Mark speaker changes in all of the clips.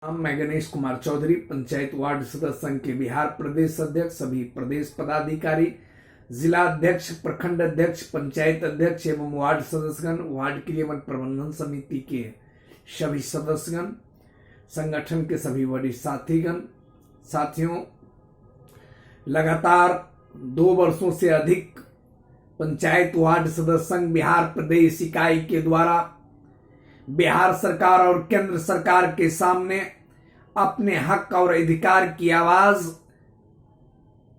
Speaker 1: मैं गणेश कुमार चौधरी, पंचायत वार्ड सदस्य संघ के बिहार प्रदेश अध्यक्ष, सभी प्रदेश पदाधिकारी, जिला अध्यक्ष, प्रखंड अध्यक्ष, पंचायत अध्यक्ष एवं वार्ड सदस्यगण, वार्ड क्रियान्वयन प्रबंधन समिति के सभी सदस्यगण, संगठन के सभी वरिष्ठ साथियों, लगातार 2 वर्षों से अधिक पंचायत वार्ड सदस्य संघ बिहार प्रदेश इकाई के द्वारा बिहार सरकार और केंद्र सरकार के सामने अपने हक और अधिकार की आवाज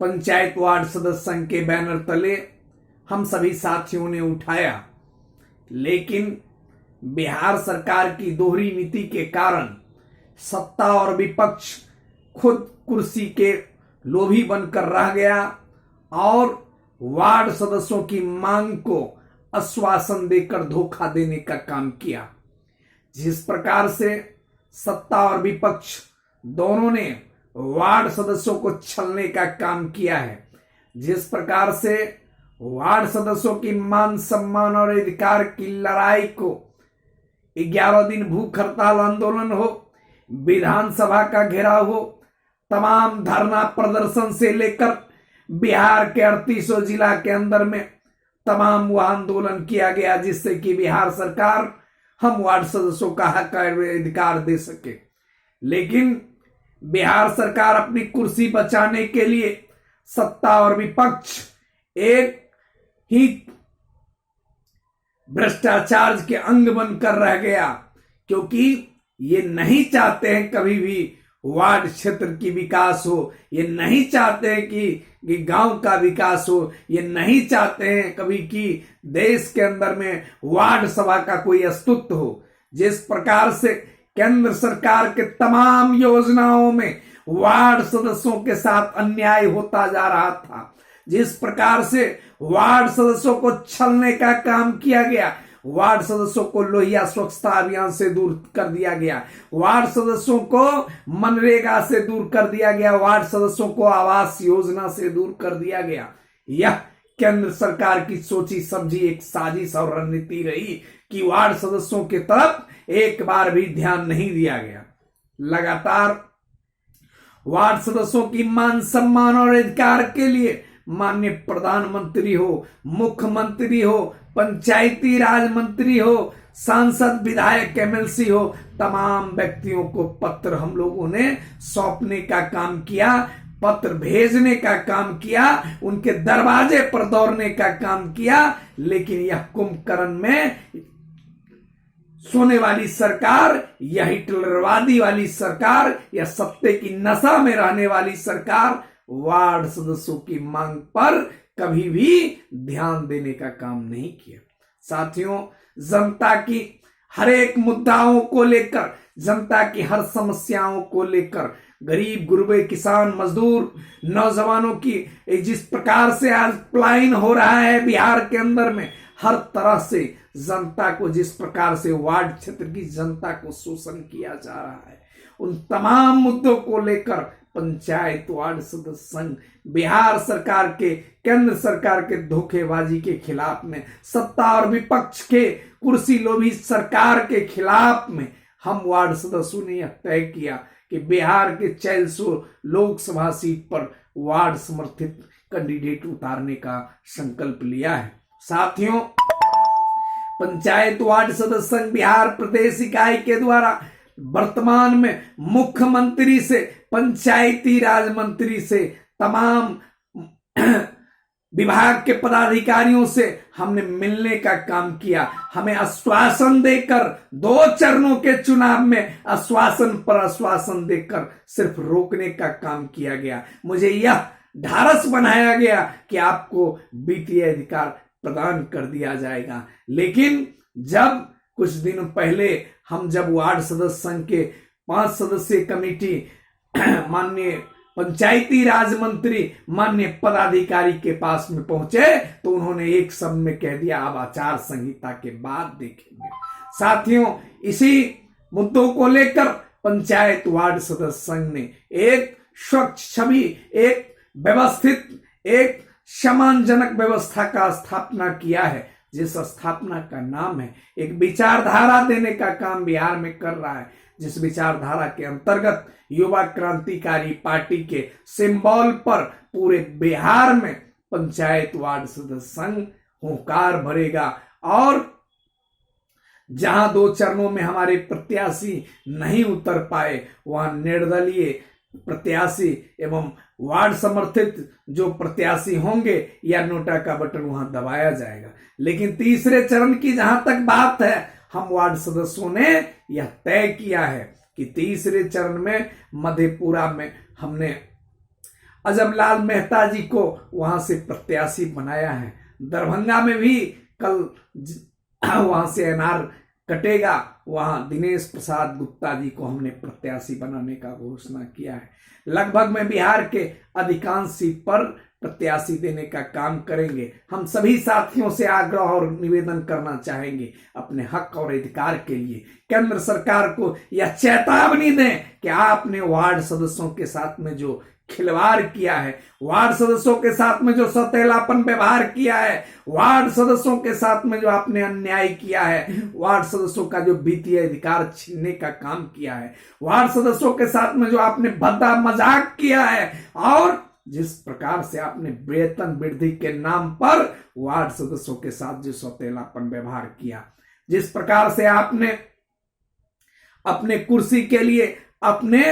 Speaker 1: पंचायत वार्ड सदस्य संघ के बैनर तले हम सभी साथियों ने उठाया। लेकिन बिहार सरकार की दोहरी नीति के कारण सत्ता और विपक्ष खुद कुर्सी के लोभी बनकर रह गया और वार्ड सदस्यों की मांग को आश्वासन देकर धोखा देने का काम किया। जिस प्रकार से सत्ता और विपक्ष दोनों ने वार्ड सदस्यों को छलने का काम किया है, जिस प्रकार से वार्ड सदस्यों की मान सम्मान और अधिकार की लड़ाई को 11 दिन भूख हड़ताल आंदोलन हो, विधानसभा का घेराव हो, तमाम धरना प्रदर्शन से लेकर बिहार के 38 जिला के अंदर में तमाम वह आंदोलन किया गया, जिससे कि बिहार सरकार हम वार्ड सदस्यों का हक अधिकार दे सके। लेकिन बिहार सरकार अपनी कुर्सी बचाने के लिए सत्ता और विपक्ष एक ही भ्रष्टाचार के अंग बनकर रह गया, क्योंकि ये नहीं चाहते हैं कभी भी वार्ड क्षेत्र की विकास हो, ये नहीं चाहते हैं कि गांव का विकास हो, ये नहीं चाहते हैं कभी कि देश के अंदर में वार्ड सभा का कोई अस्तित्व हो। जिस प्रकार से केंद्र सरकार के तमाम योजनाओं में वार्ड सदस्यों के साथ अन्याय होता जा रहा था, जिस प्रकार से वार्ड सदस्यों को छलने का काम किया गया, वार्ड सदस्यों को लोहिया स्वच्छता अभियान से दूर कर दिया गया, वार्ड सदस्यों को मनरेगा से दूर कर दिया गया, वार्ड सदस्यों को आवास योजना से दूर कर दिया गया। यह केंद्र सरकार की सोची समझी एक साजिश और रणनीति रही कि वार्ड सदस्यों की तरफ एक बार भी ध्यान नहीं दिया गया। लगातार वार्ड सदस्यों की मान सम्मान और अधिकार के लिए माननीय प्रधानमंत्री हो, मुख्यमंत्री हो, पंचायती राज मंत्री हो, सांसद, विधायक, एमएलसी हो, तमाम व्यक्तियों को पत्र हम लोगों ने सौंपने का काम किया, पत्र भेजने का काम किया, उनके दरवाजे पर दौड़ने का काम किया। लेकिन यह कुंभकर्ण में सोने वाली सरकार, यह हिटलरवादी वाली सरकार, यह सत्ते की नशा में रहने वाली सरकार वार्ड सदस्यों की मांग पर कभी भी ध्यान देने का काम नहीं किया। साथियों, जनता की हर एक मुद्दाओं को लेकर, जनता की हर समस्याओं को लेकर, गरीब गुरबे, किसान, मजदूर, नौजवानों की जिस प्रकार से आज पलायन हो रहा है बिहार के अंदर में, हर तरह से जनता को जिस प्रकार से वार्ड क्षेत्र की जनता को शोषण किया जा रहा है, उन तमाम मुद्दों को लेकर पंचायत वार्ड सदस्य संघ बिहार सरकार के, केंद्र सरकार के धोखेबाजी के खिलाफ में, सत्ता और विपक्ष के कुर्सी लोभी सरकार के खिलाफ में हम वार्ड सदस्यों ने यह तय किया कि बिहार के 400 लोकसभा सीट पर वार्ड समर्थित कैंडिडेट उतारने का संकल्प लिया है। साथियों, पंचायत वार्ड सदस्य संघ बिहार प्रदेश इकाई के द्वारा वर्तमान में मुख्यमंत्री से, पंचायती राज मंत्री से, तमाम विभाग के पदाधिकारियों से हमने मिलने का काम किया। हमें आश्वासन देकर 2 चरणों के चुनाव में आश्वासन पर आश्वासन देकर सिर्फ रोकने का काम किया गया। मुझे यह ढारस बनाया गया कि आपको वित्तीय अधिकार प्रदान कर दिया जाएगा। लेकिन जब कुछ दिन पहले हम जब वार्ड सदस्य संघ के 5 सदस्यीय कमेटी माननीय पंचायती राज मंत्री, माननीय पदाधिकारी के पास में पहुंचे, तो उन्होंने एक शब्द में कह दिया, अब आचार संहिता के बाद देखेंगे। साथियों, इसी मुद्दों को लेकर पंचायत वार्ड सदस्य संघ ने एक स्वच्छ छवि, एक व्यवस्थित, एक सम्मानजनक व्यवस्था का स्थापना किया है, जिस स्थापना का नाम है, एक विचारधारा देने का काम बिहार में कर रहा है, जिस विचारधारा के अंतर्गत युवा क्रांतिकारी पार्टी के सिंबल पर पूरे बिहार में पंचायत वार्ड सदस्य संघ हुंकार भरेगा और जहां 2 चरणों में हमारे प्रत्याशी नहीं उतर पाए वहां निर्दलीय प्रत्याशी एवं वार्ड समर्थित जो प्रत्याशी होंगे या नोटा का बटन वहां दबाया जाएगा। लेकिन तीसरे चरण की जहां तक बात है, हम वार्ड सदस्यों ने यह तय किया है कि तीसरे चरण में मधेपुरा में हमने अजमलाल मेहता जी को वहां से प्रत्याशी बनाया है। दरभंगा में भी कल वहां से एनआर कटेगा, वहां दिनेश प्रसाद गुप्ता जी को हमने प्रत्याशी बनाने का घोषणा किया है। लगभग में बिहार के अधिकांश सीट पर प्रत्याशी देने का काम करेंगे। हम सभी साथियों से आग्रह और निवेदन करना चाहेंगे अपने हक और अधिकार के लिए केंद्र सरकार को यह चेतावनी दें कि आपने वार्ड सदस्यों के साथ में जो खिलवाड़ किया है, वार्ड सदस्यों के साथ में जो सौतेलापन व्यवहार किया है, वार्ड सदस्यों के साथ में जो आपने अन्याय किया है, वार्ड सदस्यों का जो वित्तीय अधिकार छीनने का काम किया है, वार्ड सदस्यों के साथ में जो आपने भद्दा मजाक किया है और जिस प्रकार से आपने वेतन वृद्धि के नाम पर वार्ड सदस्यों के साथ जो सौतेलापन व्यवहार किया, जिस प्रकार से आपने अपने कुर्सी के लिए, अपने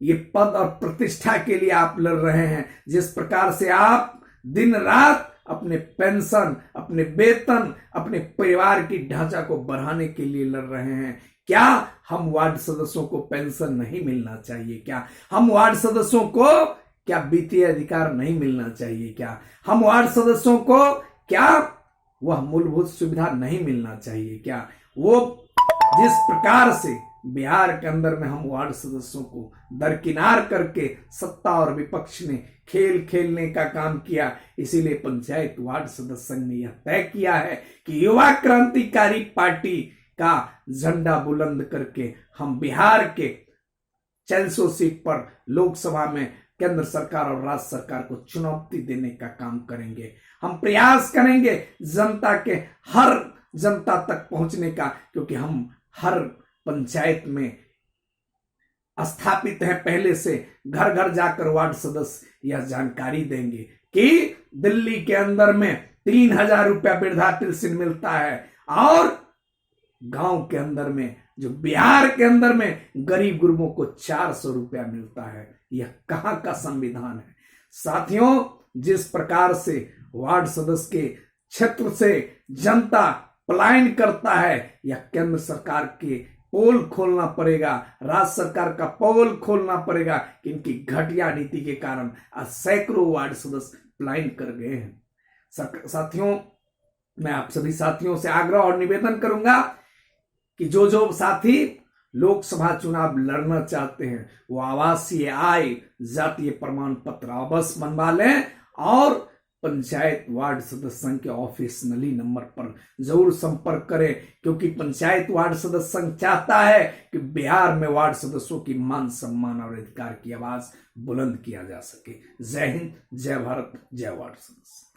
Speaker 1: ये पद और प्रतिष्ठा के लिए आप लड़ रहे हैं, जिस प्रकार से आप दिन रात अपने पेंशन, अपने वेतन, अपने परिवार की ढांचा को बढ़ाने के लिए लड़ रहे हैं। क्या हम वार्ड सदस्यों को पेंशन नहीं मिलना चाहिए? क्या हम वार्ड सदस्यों को क्या वित्तीय अधिकार नहीं मिलना चाहिए? क्या हम वार्ड सदस्यों को क्या वह मूलभूत सुविधा नहीं मिलना चाहिए? क्या वो जिस प्रकार से बिहार के अंदर में हम वार्ड सदस्यों को दरकिनार करके सत्ता और विपक्ष ने खेल खेलने का काम किया, इसीलिए पंचायत वार्ड सदस्य संघ ने यह तय किया है कि युवा क्रांतिकारी पार्टी का झंडा बुलंद करके हम बिहार के 400 सीट पर लोकसभा में केंद्र सरकार और राज्य सरकार को चुनौती देने का काम करेंगे। हम प्रयास करेंगे जनता के हर जनता तक पहुंचने का, क्योंकि हम हर पंचायत में स्थापित हैं पहले से। घर घर जाकर वार्ड सदस्य यह जानकारी देंगे कि दिल्ली के अंदर में 3000 रुपया वृद्धा पेंशन मिलता है और गांव के अंदर में, जो बिहार के अंदर में गरीब गुरबों को 400 रुपया मिलता है। यह कहां का संविधान है? साथियों, जिस प्रकार से वार्ड सदस्य के क्षेत्र से जनता पलायन करता है, यह केंद्र सरकार के पोल खोलना पड़ेगा, राज्य सरकार का पोल खोलना पड़ेगा कि इनकी घटिया नीति के कारण आज सैकड़ों वार्ड सदस्य पलायन कर गए हैं। साथियों, मैं आप सभी साथियों से आग्रह और निवेदन करूंगा कि जो जो साथी लोकसभा चुनाव लड़ना चाहते हैं वो आवासीय आय जातीय प्रमाण पत्र अवश्य बनवा लें और पंचायत वार्ड सदस्य संघ के ऑफिशियली नंबर पर जरूर संपर्क करें, क्योंकि पंचायत वार्ड सदस्य संघ चाहता है कि बिहार में वार्ड सदस्यों की मान सम्मान और अधिकार की आवाज बुलंद किया जा सके। जय हिंद, जय भारत, जय वार्ड सदस्य।